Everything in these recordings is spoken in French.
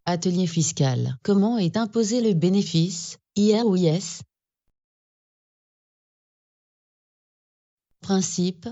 Atelier fiscal. Comment est imposé le bénéfice, IR ou IS? Principe.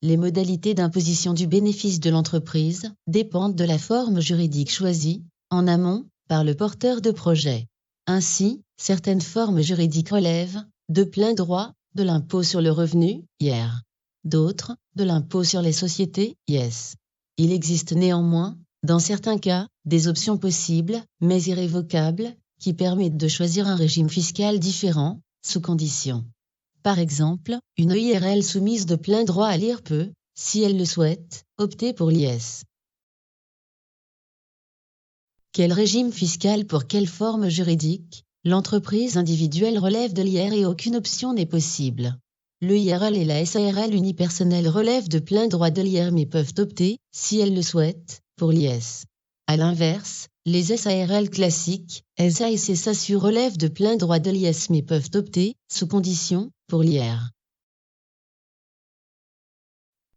Les modalités d'imposition du bénéfice de l'entreprise dépendent de la forme juridique choisie, en amont, par le porteur de projet. Ainsi, certaines formes juridiques relèvent, de plein droit, de l'impôt sur le revenu, IR. D'autres, de l'impôt sur les sociétés, IS. Il existe néanmoins, dans certains cas, des options possibles, mais irrévocables, qui permettent de choisir un régime fiscal différent, sous conditions. Par exemple, une EIRL soumise de plein droit à l'IR peut, si elle le souhaite, opter pour l'IS. Quel régime fiscal pour quelle forme juridique? L'entreprise individuelle relève de l'IR et aucune option n'est possible. L'EIRL et la SARL unipersonnelle relèvent de plein droit de l'IR mais peuvent opter, si elles le souhaitent, pour l'IS. A l'inverse, les SARL classiques, SA et SASU relèvent de plein droit de l'IS mais peuvent opter, sous condition, pour l'IR.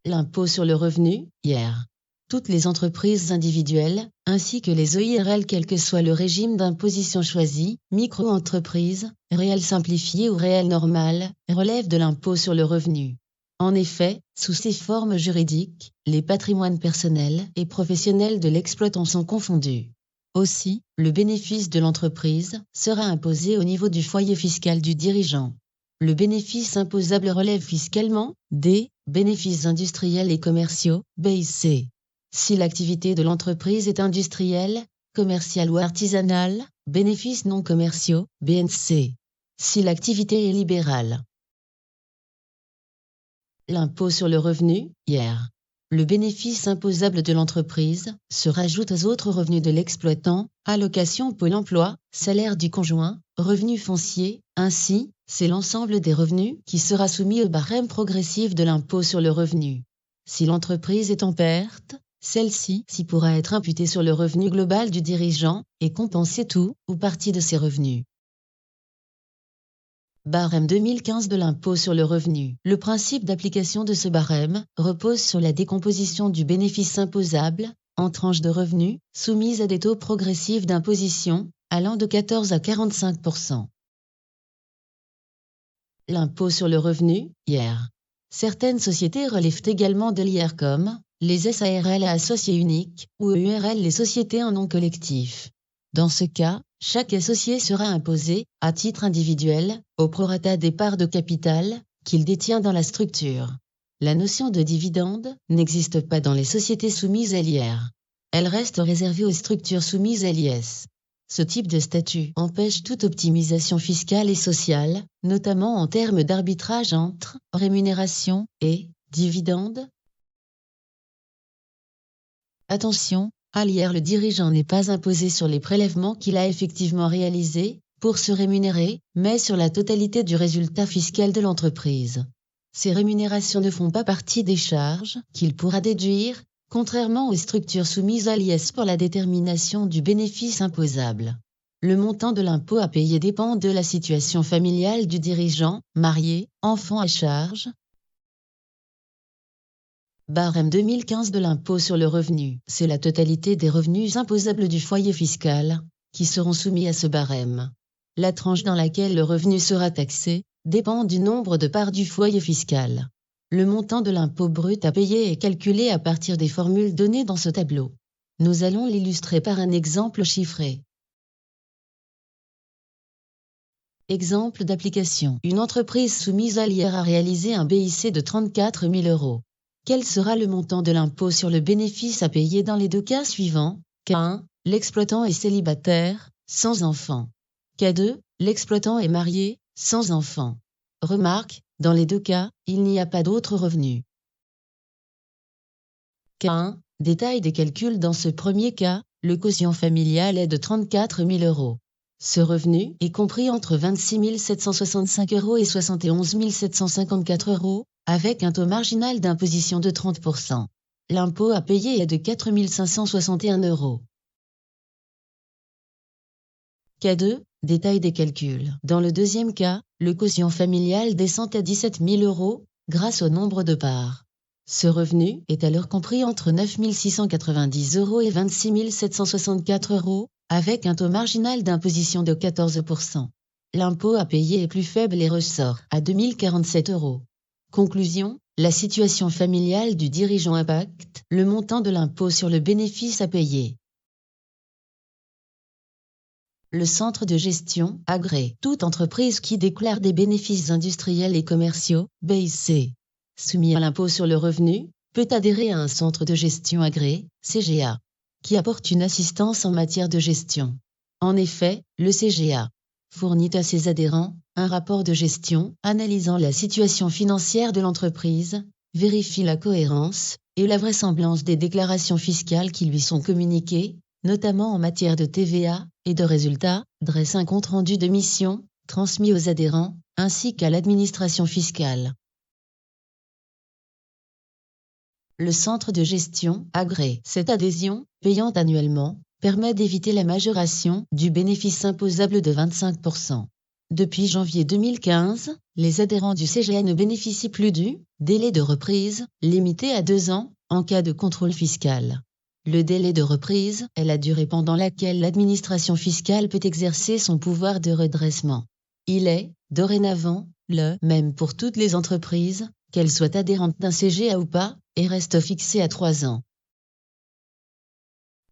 L'impôt sur le revenu, IR. Toutes les entreprises individuelles, ainsi que les EIRL quel que soit le régime d'imposition choisi, micro-entreprise, réel simplifié ou réel normal, relèvent de l'impôt sur le revenu. En effet, sous ces formes juridiques, les patrimoines personnels et professionnels de l'exploitant sont confondus. Aussi, le bénéfice de l'entreprise sera imposé au niveau du foyer fiscal du dirigeant. Le bénéfice imposable relève fiscalement des bénéfices industriels et commerciaux, BIC. Si l'activité de l'entreprise est industrielle, commerciale ou artisanale, bénéfices non commerciaux, BNC. Si l'activité est libérale. L'impôt sur le revenu, IR. Le bénéfice imposable de l'entreprise se rajoute aux autres revenus de l'exploitant, allocation Pôle emploi, salaire du conjoint, revenus fonciers, ainsi, c'est l'ensemble des revenus qui sera soumis au barème progressif de l'impôt sur le revenu. Si l'entreprise est en perte, celle-ci pourra être imputée sur le revenu global du dirigeant et compenser tout ou partie de ses revenus. Barème 2015 de l'impôt sur le revenu. Le principe d'application de ce barème repose sur la décomposition du bénéfice imposable en tranches de revenus soumises à des taux progressifs d'imposition allant de 14 à 45%. L'impôt sur le revenu, IR. Certaines sociétés relèvent également de l'IR comme les SARL à associés uniques ou EURL les sociétés en nom collectif. Dans ce cas, chaque associé sera imposé, à titre individuel, au prorata des parts de capital qu'il détient dans la structure. La notion de dividende n'existe pas dans les sociétés soumises à l'IR. Elle reste réservée aux structures soumises à l'IS. Ce type de statut empêche toute optimisation fiscale et sociale, notamment en termes d'arbitrage entre rémunération et dividende. Attention, à l'IR le dirigeant n'est pas imposé sur les prélèvements qu'il a effectivement réalisés pour se rémunérer, mais sur la totalité du résultat fiscal de l'entreprise. Ces rémunérations ne font pas partie des charges qu'il pourra déduire, contrairement aux structures soumises à l'IS pour la détermination du bénéfice imposable. Le montant de l'impôt à payer dépend de la situation familiale du dirigeant, marié, enfant à charge. Barème 2015 de l'impôt sur le revenu. C'est la totalité des revenus imposables du foyer fiscal qui seront soumis à ce barème. La tranche dans laquelle le revenu sera taxé dépend du nombre de parts du foyer fiscal. Le montant de l'impôt brut à payer est calculé à partir des formules données dans ce tableau. Nous allons l'illustrer par un exemple chiffré. Exemple d'application. Une entreprise soumise à l'IR a réalisé un BIC de 34 000 €. Quel sera le montant de l'impôt sur le bénéfice à payer dans les deux cas suivants? K1, l'exploitant est célibataire, sans enfant. K2, l'exploitant est marié, sans enfant. Remarque, dans les deux cas, il n'y a pas d'autres revenus. K1, détail des calculs dans ce premier cas, le quotient familial est de 34 000 €. Ce revenu est compris entre 26 765 € et 71 754 €, avec un taux marginal d'imposition de 30%. L'impôt à payer est de 4 561 €. K2, Détail des calculs. Dans le deuxième cas, le quotient familial descend à 17 000 € grâce au nombre de parts. Ce revenu est alors compris entre 9 690 € et 26 764 €, avec un taux marginal d'imposition de 14%. L'impôt à payer est plus faible et ressort à 2 047 €. Conclusion, la situation familiale du dirigeant impacte le montant de l'impôt sur le bénéfice à payer. Le centre de gestion agrée toute entreprise qui déclare des bénéfices industriels et commerciaux, BIC, soumis à l'impôt sur le revenu, peut adhérer à un centre de gestion agréé, CGA, qui apporte une assistance en matière de gestion. En effet, le CGA fournit à ses adhérents un rapport de gestion analysant la situation financière de l'entreprise, vérifie la cohérence et la vraisemblance des déclarations fiscales qui lui sont communiquées, notamment en matière de TVA et de résultats, dresse un compte-rendu de mission, transmis aux adhérents, ainsi qu'à l'administration fiscale. Le centre de gestion agrée cette adhésion, payante annuellement, permet d'éviter la majoration du bénéfice imposable de 25%. Depuis janvier 2015, les adhérents du CGA ne bénéficient plus du délai de reprise, limité à 2 ans, en cas de contrôle fiscal. Le délai de reprise est la durée pendant laquelle l'administration fiscale peut exercer son pouvoir de redressement. Il est, dorénavant, le même pour toutes les entreprises, qu'elles soient adhérentes d'un CGA ou pas, et reste fixé à 3 ans.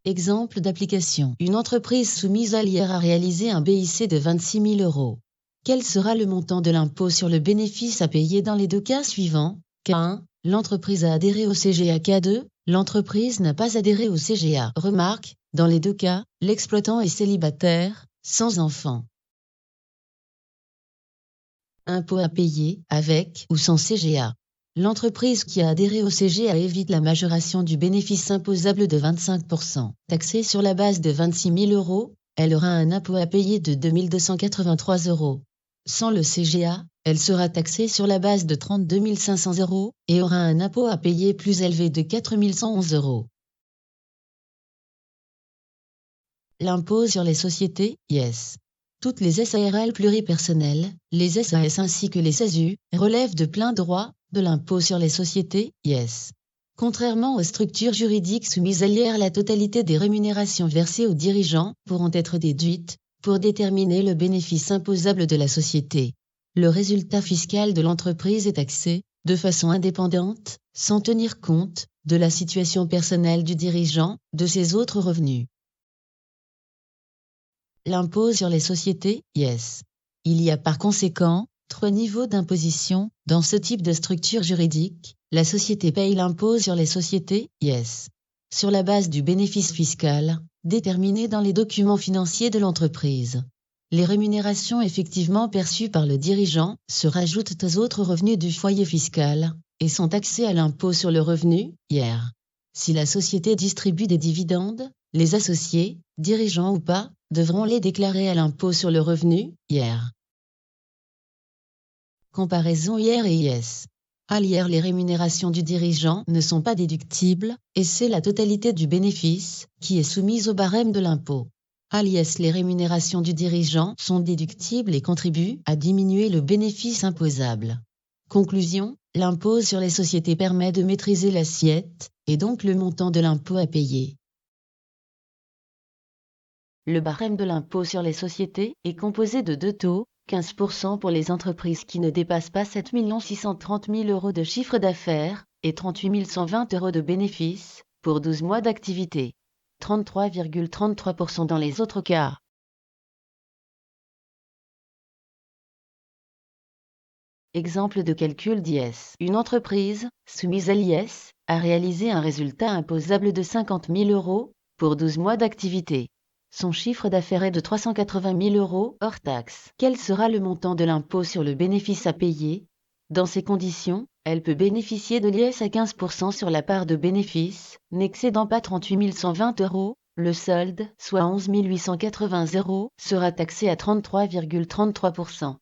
Exemple d'application. Une entreprise soumise à l'IR a réalisé un BIC de 26 000 €. Quel sera le montant de l'impôt sur le bénéfice à payer dans les deux cas suivants? K1. L'entreprise a adhéré au CGA. K2. L'entreprise n'a pas adhéré au CGA. Remarque, dans les deux cas, l'exploitant est célibataire, sans enfant. Impôt à payer, avec ou sans CGA. L'entreprise qui a adhéré au CGA évite la majoration du bénéfice imposable de 25%. Taxée sur la base de 26 000 €, elle aura un impôt à payer de 2 283 €. Sans le CGA, elle sera taxée sur la base de 32 500 € et aura un impôt à payer plus élevé de 4 111 €. L'impôt sur les sociétés, IS. Toutes les SARL pluripersonnelles, les SAS ainsi que les SASU, relèvent de plein droit de l'impôt sur les sociétés, IS. Contrairement aux structures juridiques soumises à l'IR, la totalité des rémunérations versées aux dirigeants pourront être déduites pour déterminer le bénéfice imposable de la société. Le résultat fiscal de l'entreprise est taxé de façon indépendante, sans tenir compte de la situation personnelle du dirigeant, de ses autres revenus. L'impôt sur les sociétés, IS. Il y a par conséquent 3 niveaux d'imposition. Dans ce type de structure juridique, la société paye l'impôt sur les sociétés, IS, sur la base du bénéfice fiscal, déterminé dans les documents financiers de l'entreprise. Les rémunérations effectivement perçues par le dirigeant se rajoutent aux autres revenus du foyer fiscal et sont taxées à l'impôt sur le revenu, IR. Si la société distribue des dividendes, les associés, dirigeants ou pas, devront les déclarer à l'impôt sur le revenu, IR. Comparaison IR et IS. À l'IR, les rémunérations du dirigeant ne sont pas déductibles, et c'est la totalité du bénéfice qui est soumise au barème de l'impôt. À l'IS, les rémunérations du dirigeant sont déductibles et contribuent à diminuer le bénéfice imposable. Conclusion, l'impôt sur les sociétés permet de maîtriser l'assiette, et donc le montant de l'impôt à payer. Le barème de l'impôt sur les sociétés est composé de 2 taux, 15% pour les entreprises qui ne dépassent pas 7 630 000 € de chiffre d'affaires et 38 120 € de bénéfices pour 12 mois d'activité. 33,33% dans les autres cas. Exemple de calcul d'IS. Une entreprise, soumise à l'IS, a réalisé un résultat imposable de 50 000 € pour 12 mois d'activité. Son chiffre d'affaires est de 380 000 € hors taxe. Quel sera le montant de l'impôt sur le bénéfice à payer? Dans ces conditions, elle peut bénéficier de l'IS à 15% sur la part de bénéfice, n'excédant pas 38 120 €. Le solde, soit 11 880 €, sera taxé à 33,33%.